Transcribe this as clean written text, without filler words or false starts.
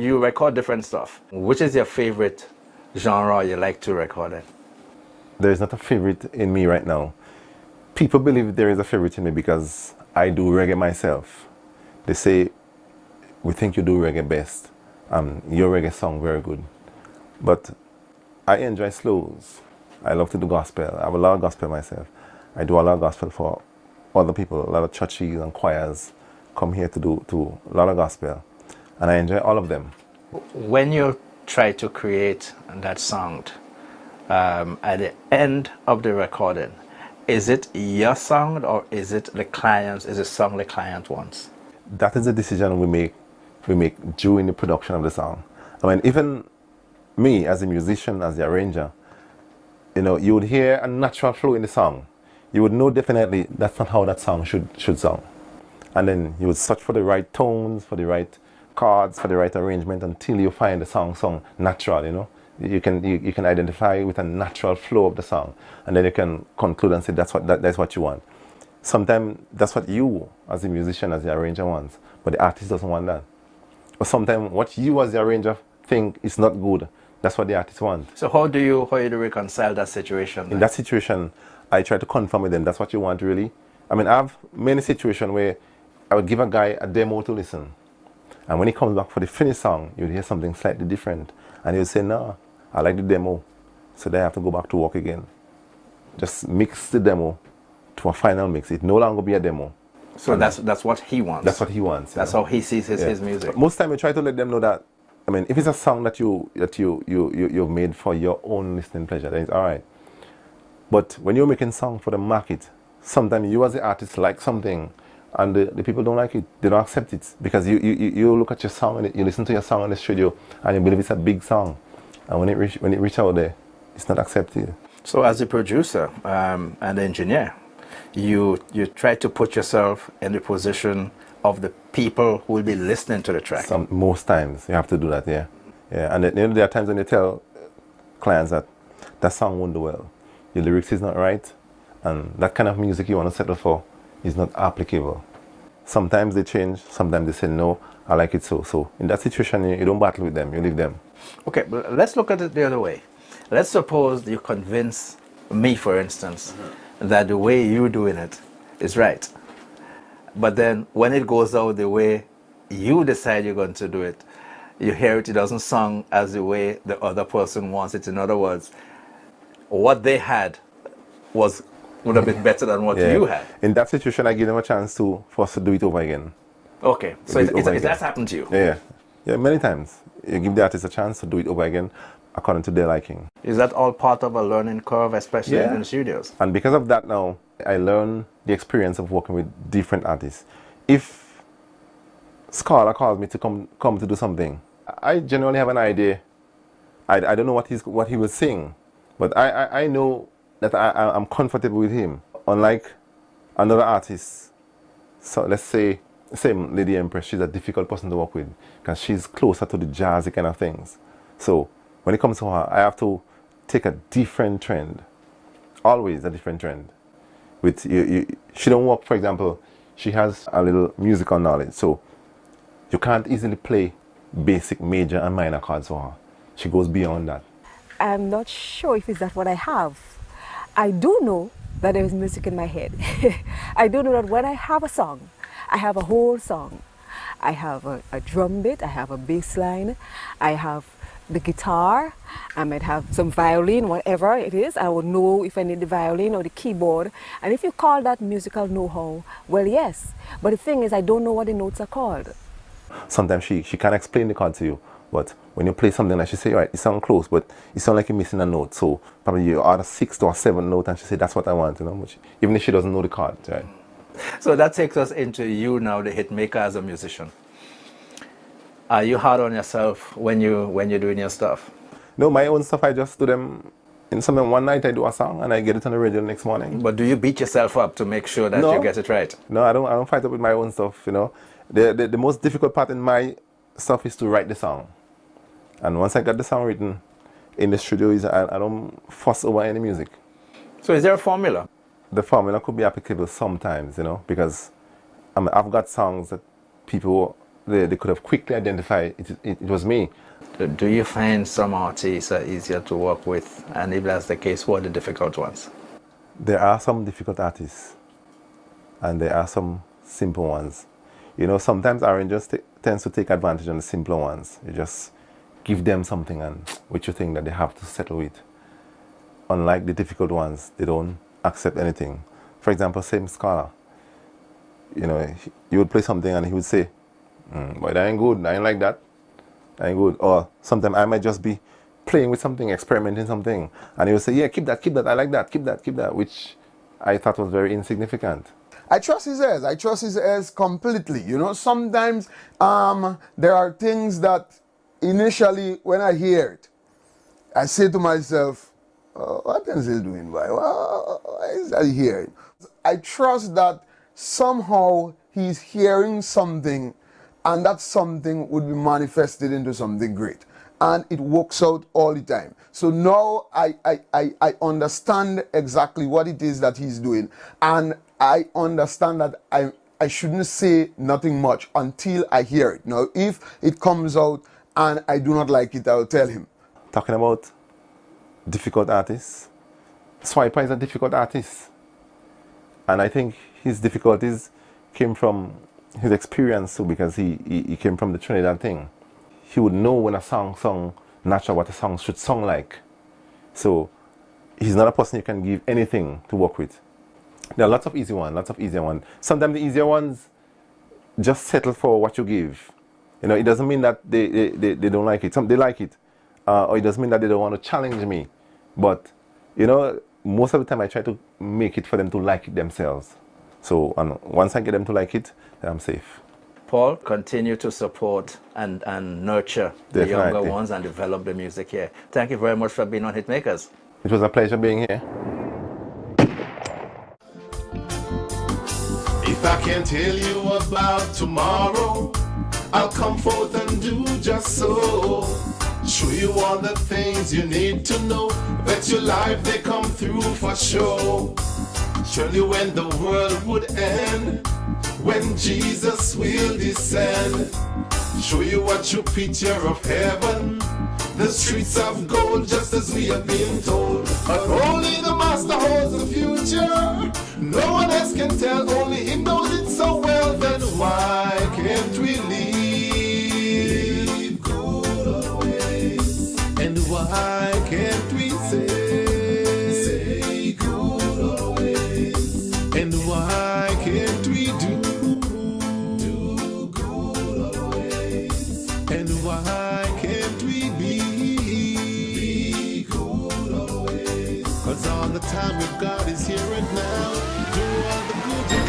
you record different stuff. Which is your favorite genre you like to record in? There is not a favorite in me right now. People believe there is a favorite in me because I do reggae myself. They say, we think you do reggae best. Your reggae song very good. But I enjoy slows. I love to do gospel. I have a lot of gospel myself. I do a lot of gospel for other people. A lot of churches and choirs come here to do a lot of gospel. And I enjoy all of them. When you try to create that sound, at the end of the recording, is it your sound or is it the client's? Is it song the client wants? That is a decision we make during the production of the song. I mean, even me as a musician, as the arranger, you would hear a natural flow in the song. You would know definitely that's not how that song should sound. And then you would search for the right tones, for the right chords, for the right arrangement until you find the song natural, You can identify with a natural flow of the song, and then you can conclude and say that's what you want. Sometimes that's what you as a musician, as the arranger wants, but the artist doesn't want that. Or sometimes what you as the arranger think is not good, that's what the artist wants. So how do you reconcile that situation then? In that situation, I try to confirm with them that's what you want really. I mean, I have many situations where I would give a guy a demo to listen, and when he comes back for the finished song, you'd hear something slightly different, and he would say, no, I like the demo, so they have to go back to work again. Just mix the demo to a final mix. It no longer be a demo. So that's what he wants. That's what he wants. That's how he sees his music. But most time we try to let them know that, I mean, if it's a song that you've made for your own listening pleasure, then it's all right. But when you're making song for the market, sometimes you as the artist like something, and the people don't like it. They don't accept it because you look at your song and you listen to your song in the studio and you believe it's a big song, and when it reach out there, it's not accepted. So as a producer and engineer, you try to put yourself in the position of the people who will be listening to the track. Most times you have to do that, yeah. And there are times when you tell clients that song won't do well, your lyrics is not right, and that kind of music you want to settle for is not applicable. Sometimes they change, sometimes they say no, I like it so. So in that situation, you don't battle with them, you leave them. Okay, but let's look at it the other way. Let's suppose you convince me, for instance, that the way you're doing it is right. But then when it goes out the way you decide you're going to do it, you hear it doesn't sound as the way the other person wants it. In other words, what they had would have been better than what you had. In that situation, I give them a chance for us to do it over again. Okay, so that's happened to you? Yeah, many times. You give the artist a chance to do it over again according to their liking. Is that all part of a learning curve, especially in the studios? And because of that now, I learn the experience of working with different artists. If Scholar calls me to come to do something, I generally have an idea. I don't know what he will sing, but I know that I'm comfortable with him. Unlike another artist, so let's say, same Lady Empress, she's a difficult person to work with because she's closer to the jazzy kind of things. So when it comes to her, I have to take a different trend, always a different trend. She don't work, for example, she has a little musical knowledge, so you can't easily play basic major and minor chords for her. She goes beyond that. I'm not sure if it's that what I have. I do know that there is music in my head. I do know that when I have a song, I have a whole song. I have a drum beat, I have a bass line, I have the guitar, I might have some violin, whatever it is. I would know if I need the violin or the keyboard. And if you call that musical know-how, well, yes. But the thing is, I don't know what the notes are called. Sometimes she can't explain the chord to you, but when you play something like she say, all right, it sounds close, but it sounds like you're missing a note. So probably you add a 6th or 7th note and she say, that's what I want, even if she doesn't know the chord, right? So that takes us into you now, the hitmaker as a musician. Are you hard on yourself when you're doing your stuff? No, my own stuff, I just do them in something. One night I do a song and I get it on the radio the next morning. But do you beat yourself up to make sure that you get it right? No, I don't fight up with my own stuff, The most difficult part in my stuff is to write the song. And once I got the song written in the studio, I don't fuss over any music. So is there a formula? The formula could be applicable sometimes, because I've got songs that people they could have quickly identified it was me. Do you find some artists are easier to work with? And if that's the case, what are the difficult ones? There are some difficult artists, and there are some simple ones. You know, sometimes arrangers tends to take advantage of the simpler ones. You just give them something and which you think that they have to settle with. Unlike the difficult ones, they don't accept anything. For example, same scholar. You know, you would play something and he would say, but that ain't good, I ain't like that. That ain't good. Or sometimes I might just be playing with something, experimenting something, and he would say, yeah, keep that, I like that, keep that, which I thought was very insignificant. I trust his ears. I trust his ears completely. You know, sometimes there are things that initially when I hear it, I say to myself, what is he doing? Why is that hearing? I trust that somehow he's hearing something, and that something would be manifested into something great. And it works out all the time. So now I understand exactly what it is that he's doing. And I understand that I shouldn't say nothing much until I hear it. Now, if it comes out and I do not like it, I'll tell him. Talking about difficult artists, Swiper is a difficult artist. And I think his difficulties came from his experience too, because he came from the Trinidad thing. He would know when a song natural, what a song should sound like. So he's not a person you can give anything to work with. There are lots of easier ones. Sometimes the easier ones just settle for what you give. You know, it doesn't mean that they don't like it. They like it. Or it doesn't mean that they don't want to challenge me. But, you know, most of the time I try to make it for them to like it themselves. So once I get them to like it, then I'm safe. Paul, continue to support and nurture the younger ones and develop the music here. Thank you very much for being on Hitmakers. It was a pleasure being here. If I can tell you about tomorrow, I'll come forth and do just so. Show you all the things you need to know. Bet your life they come through for sure. Surely when the world would end, when Jesus will descend, show you a true picture of heaven, the streets of gold, just as we have been told. But only the Master holds the future. No one else can tell, only He knows it so well. Then why can't we leave good always? And why can't we say good always? And why can't we do good always? And why can't we be good always? 'Cause all the time with God is here and now. Do all the good you